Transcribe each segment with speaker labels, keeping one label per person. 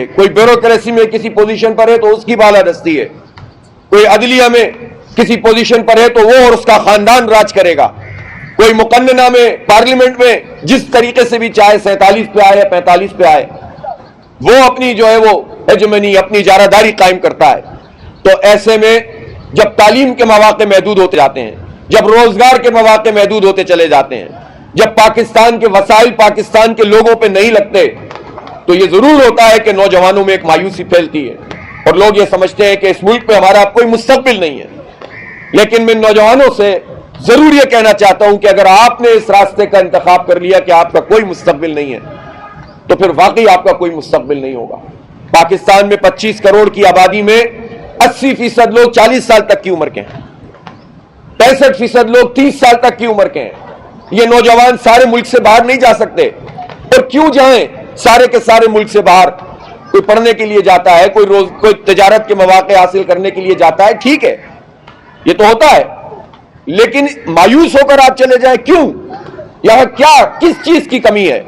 Speaker 1: کوئی بیوروکریسی میں کسی پوزیشن پر ہے تو اس کی بالادستی ہے، کوئی عدلیہ میں کسی پوزیشن پر ہے تو وہ اور اس کا خاندان راج کرے گا، کوئی مقننہ میں پارلیمنٹ میں جس طریقے سے بھی چاہے 47 پہ آئے 45 پہ آئے وہ اپنی جو ہے وہ ہیجمنی اپنی اجارہ قائم کرتا ہے۔ تو ایسے میں جب تعلیم کے مواقع محدود ہوتے جاتے ہیں، جب روزگار کے مواقع محدود ہوتے چلے جاتے ہیں، جب پاکستان کے وسائل پاکستان کے لوگوں پہ نہیں لگتے تو یہ ضرور ہوتا ہے کہ نوجوانوں میں ایک مایوسی پھیلتی ہے اور لوگ یہ سمجھتے ہیں کہ اس ملک پہ ہمارا اب کوئی مستقبل نہیں ہے۔ لیکن میں نوجوانوں سے ضرور یہ کہنا چاہتا ہوں کہ اگر آپ نے اس راستے کا انتخاب کر لیا کہ آپ کا کوئی مستقبل نہیں ہے تو پھر واقعی آپ کا کوئی مستقبل نہیں ہوگا۔ پاکستان میں 25 کروڑ کی آبادی میں 80% لوگ 40 سال تک کی عمر کے ہیں، 65% لوگ 30 سال تک کی عمر کے ہیں۔ یہ نوجوان سارے ملک سے باہر نہیں جا سکتے، اور کیوں جائیں سارے کے سارے ملک سے باہر؟ کوئی پڑھنے کے لیے جاتا ہے، کوئی تجارت کے مواقع حاصل کرنے کے لیے جاتا ہے، ٹھیک ہے یہ تو ہوتا ہے، لیکن مایوس ہو کر آپ چلے جائیں کیوں؟ یہاں کیا کس چیز کی کمی ہے؟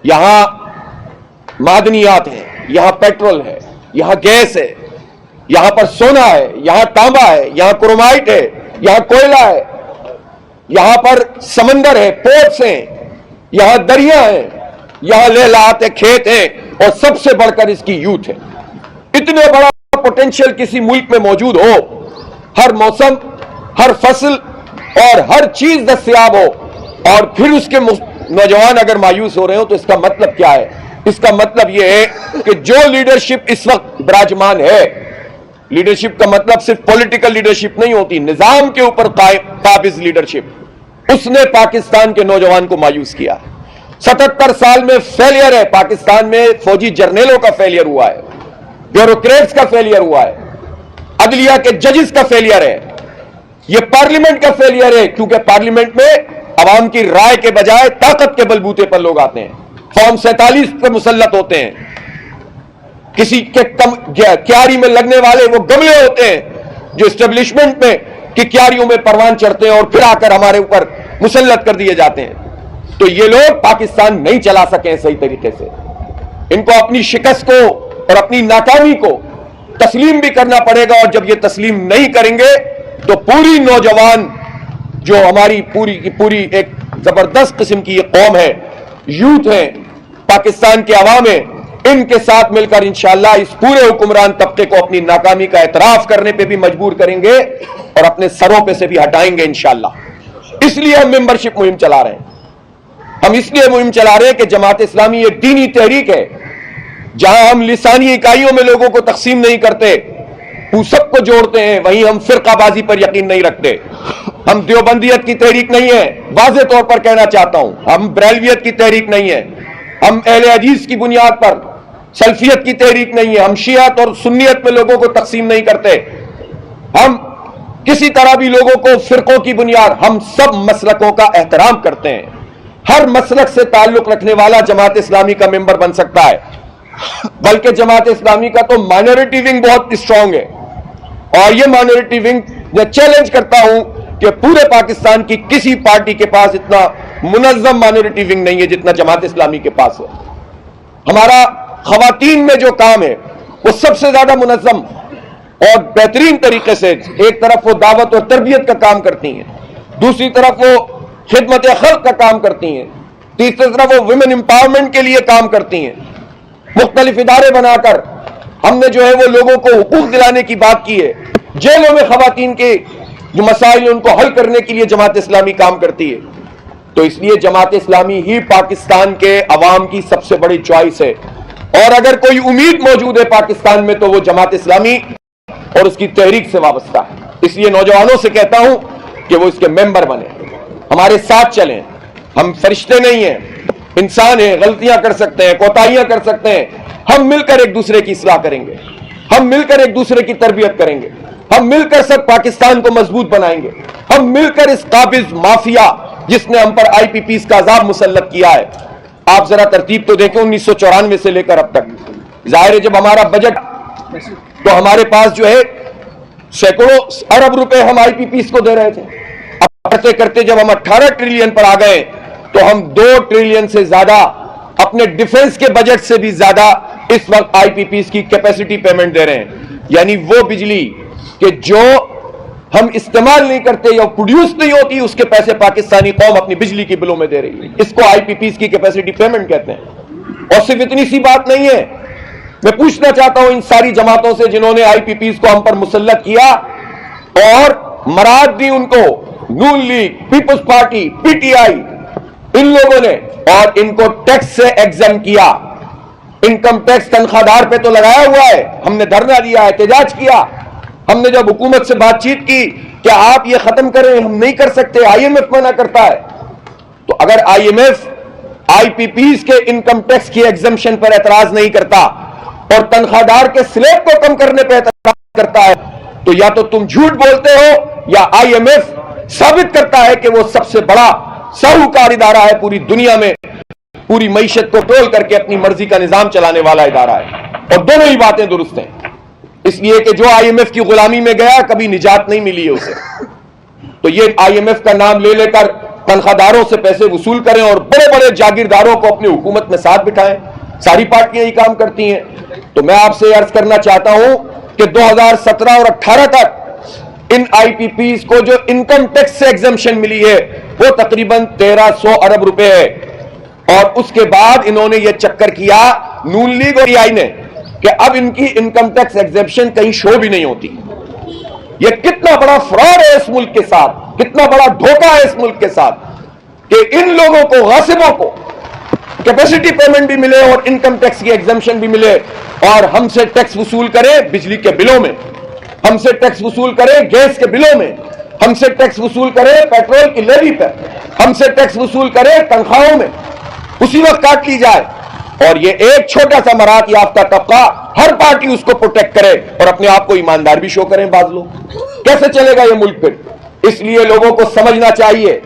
Speaker 1: یہاں معدنیات ہیں، یہاں پیٹرول ہے، یہاں گیس ہے، یہاں پر سونا ہے، یہاں تانبا ہے، یہاں کرومائٹ ہے، یہاں کوئلہ ہے، یہاں پر سمندر ہے، پورٹس ہیں، یہاں دریا ہیں، یہاں لہلہاتے کھیت ہیں، اور سب سے بڑھ کر اس کی یوتھ ہے۔ اتنے بڑا پوٹینشیل کسی ملک میں موجود ہو، ہر موسم ہر فصل اور ہر چیز دستیاب ہو، اور پھر اس کے نوجوان اگر مایوس ہو رہے ہو تو اس کا مطلب کیا ہے؟ اس کا مطلب یہ ہے کہ جو لیڈرشپ اس وقت براجمان ہے، لیڈرشپ کا مطلب صرف پولیٹیکل لیڈرشپ نہیں ہوتی، نظام کے اوپر قابض لیڈرشپ، اس نے پاکستان کے نوجوان کو مایوس کیا۔ 77 سال میں فیلئر ہے پاکستان میں، فوجی جرنیلوں کا فیلئر ہوا ہے، بیوروکریٹس کا فیلئر ہوا ہے، عدلیہ کے ججز کا فیلئر ہے، یہ پارلیمنٹ کا فیلئر ہے، کیونکہ پارلیمنٹ میں عوام کی رائے کے بجائے طاقت کے بلبوتے پر لوگ آتے ہیں، فارم 47 پر مسلط ہوتے ہیں، کسی کے کیاری میں لگنے والے وہ گملے ہوتے ہیں جو اسٹیبلشمنٹ میں کی کیاریوں میں پروان چڑھتے ہیں اور پھر آ کر ہمارے اوپر مسلط کر دیے جاتے ہیں۔ تو یہ لوگ پاکستان نہیں چلا سکے صحیح طریقے سے، ان کو اپنی شکست کو اور اپنی ناکامی کو تسلیم بھی کرنا پڑے گا، اور جب یہ تسلیم نہیں کریں گے تو پوری نوجوان جو ہماری پوری کی پوری ایک زبردست قسم کی یہ قوم ہے، یوتھ ہے، پاکستان کے عوام ہے، ان کے ساتھ مل کر انشاءاللہ اس پورے حکمران طبقے کو اپنی ناکامی کا اعتراف کرنے پہ بھی مجبور کریں گے اور اپنے سروں پہ سے بھی ہٹائیں گے انشاءاللہ۔ اس لیے ہم ممبرشپ مہم چلا رہے ہیں، ہم اس لیے مہم چلا رہے ہیں کہ جماعت اسلامی ایک دینی تحریک ہے، جہاں ہم لسانی اکائیوں میں لوگوں کو تقسیم نہیں کرتے، وہ سب کو جوڑتے ہیں، وہیں ہم فرقہ بازی پر یقین نہیں رکھتے۔ ہم دیوبندیت کی تحریک نہیں ہے، واضح طور پر کہنا چاہتا ہوں، ہم بریلویت کی تحریک نہیں ہے، ہم اہل حدیث کی بنیاد پر سلفیت کی تحریک نہیں ہے، ہم شیعت اور سنیت میں لوگوں کو تقسیم نہیں کرتے، ہم کسی طرح بھی لوگوں کو فرقوں کی بنیاد، ہم سب مسلکوں کا احترام کرتے ہیں۔ ہر مسلک سے تعلق رکھنے والا جماعت اسلامی کا ممبر بن سکتا ہے، بلکہ جماعت اسلامی کا تو مائنورٹی ونگ بہت اسٹرانگ ہے، اور یہ مائنورٹی ونگ میں چیلنج کرتا ہوں کہ پورے پاکستان کی کسی پارٹی کے پاس اتنا منظم مائنورٹی ونگ نہیں ہے جتنا جماعت اسلامی کے پاس ہے۔ ہمارا خواتین میں جو کام ہے وہ سب سے زیادہ منظم اور بہترین طریقے سے، ایک طرف وہ دعوت اور تربیت کا کام کرتی ہیں، دوسری طرف وہ خدمت خلق کا کام کرتی ہیں، تیسری طرف وہ ویمن امپاورمنٹ کے لیے کام کرتی ہیں۔ مختلف ادارے بنا کر ہم نے جو ہے وہ لوگوں کو حقوق دلانے کی بات کی ہے، جیلوں میں خواتین کے جو مسائل ان کو حل کرنے کے لیے جماعت اسلامی کام کرتی ہے۔ تو اس لیے جماعت اسلامی ہی پاکستان کے عوام کی سب سے بڑی چوائس ہے، اور اگر کوئی امید موجود ہے پاکستان میں تو وہ جماعت اسلامی اور اس کی تحریک سے وابستہ ہے۔ اس لیے نوجوانوں سے کہتا ہوں کہ وہ اس کے ممبر بنیں، ہمارے ساتھ چلیں، ہم فرشتے نہیں ہیں، انسان ہیں، غلطیاں کر سکتے ہیں، کوتاہیاں کر سکتے ہیں، ہم مل کر ایک دوسرے کی اصلاح کریں گے، ہم مل کر ایک دوسرے کی تربیت کریں گے، ہم مل کر سب پاکستان کو مضبوط بنائیں گے، ہم مل کر اس قابض مافیا جس نے ہم پر آئی پی پیز کا عذاب مسلط کیا ہے۔ آپ ذرا ترتیب تو دیکھیں، 1994 سے لے کر اب تک، ظاہر ہے جب ہمارا بجٹ تو ہمارے پاس جو ہے سینکڑوں ارب روپے ہم آئی پی پیز کو دے رہے تھے، اب کرتے کرتے جب ہم 18 ٹریلین پر آ گئے تو ہم 2 ٹریلین سے زیادہ اپنے ڈیفنس کے بجٹ سے بھی زیادہ اس وقت آئی پی پیز کی کیپیسٹی پیمنٹ دے رہے ہیں، یعنی وہ بجلی کہ جو ہم استعمال نہیں کرتے یا پروڈیوس نہیں ہوتی، اس کے پیسے پاکستانی قوم اپنی بجلی کی بلوں میں دے رہی ہے. اس کو آئی پی پیز کی کیپیسٹی پیمنٹ کہتے ہیں. اور صرف اتنی سی بات نہیں ہے، میں پوچھنا چاہتا ہوں ان ساری جماعتوں سے جنہوں نے آئی پی پیز کو ہم پر مسلط کیا اور مراد دی ان کو، نون لیگ، پیپلز پارٹی، پی ٹی آئی، ان لوگوں نے، اور ان کو ٹیکس سے ایگزم کیا. انکم ٹیکس تنخواہ دار پہ تو لگایا ہوا ہے. ہم نے دھرنا دیا، احتجاج کیا. ہم نے جب حکومت سے بات چیت کی کہ آپ یہ ختم کریں، ہم نہیں کر سکتے، آئی ایم ایف منع کرتا ہے. تو اگر I M F I P Ps کے انکم ٹیکس کی ایگزمشن پر اعتراض نہیں کرتا اور تنخواہ دار کے سلیب کو کم کرنے پہ اعتراض کرتا ہے، تو یا تو تم جھوٹ بولتے ہو یا آئی ایم ایف ثابت کرتا ہے کہ وہ سب سے بڑا ساہوکار ادارہ ہے پوری دنیا میں، پوری معیشت کو ٹول کر کے اپنی مرضی کا نظام چلانے والا ادارہ ہے. اور دونوں ہی باتیں درست ہیں، اس لیے کہ جو آئی ایم ایف کی غلامی میں گیا کبھی نجات نہیں ملی ہے اسے. تو یہ آئی ایم ایف کا نام لے لے کر تنخواہ داروں سے پیسے وصول کریں اور بڑے بڑے جاگیرداروں کو اپنی حکومت میں ساتھ بٹھائیں. ساری پارٹیاں یہ کام کرتی ہیں. تو میں آپ سے عرض کرنا چاہتا ہوں کہ 2017 اور 18 تک ان آئی پی پیز کو جو انکم ٹیکس سے ایگزمشن ملی ہے وہ تقریباً 1300 ارب روپے ہے. اور اس کے بعد انہوں نے یہ چکر کیا نون لیگ اور آئی نے کہ اب ان کی انکم ٹیکس ایگزمپشن کہیں شو بھی نہیں ہوتی. یہ کتنا بڑا فراڈ ہے اس ملک کے ساتھ، کتنا بڑا دھوکہ ہے اس ملک کے ساتھ کہ ان لوگوں کو، غاصبوں کو، کیپیسٹی پیمنٹ بھی ملے اور انکم ٹیکس کی ایگزمپشن بھی ملے، اور ہم سے ٹیکس وصول کرے بجلی کے بلوں میں، ہم سے ٹیکس وصول کرے گیس کے بلوں میں، ہم سے ٹیکس وصول کرے پیٹرول کی لیوی پر، ہم سے ٹیکس وصول کرے تنخواہوں میں، اسی وقت کاٹ لی جائے. اور یہ ایک چھوٹا سا مراعات یافتہ طبقہ، ہر پارٹی اس کو پروٹیکٹ کرے اور اپنے آپ کو ایماندار بھی شو کریں بعض لوگ. کیسے چلے گا یہ ملک پھر؟ اس لیے لوگوں کو سمجھنا چاہیے،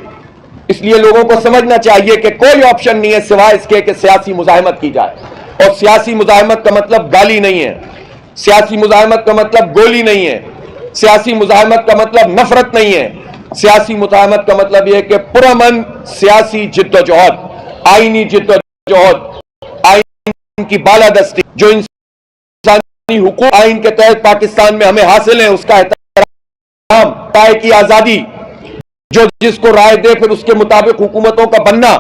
Speaker 1: اس لیے لوگوں کو سمجھنا چاہیے کہ کوئی آپشن نہیں ہے سوائے اس کے کہ سیاسی مزاحمت کی جائے. اور سیاسی مزاحمت کا مطلب گالی نہیں ہے، سیاسی مزاحمت کا مطلب گولی نہیں ہے، سیاسی مزاحمت کا مطلب نفرت نہیں ہے. سیاسی مزاحمت کا مطلب یہ کہ پرامن سیاسی جد و جہد، آئینی جد و جہد، آئین کی بالادستی، جو انسانی حقوق آئین کے تحت پاکستان میں ہمیں حاصل ہیں اس کا احترام، رائے کی آزادی، جو جس کو رائے دے پھر اس کے مطابق حکومتوں کا بننا،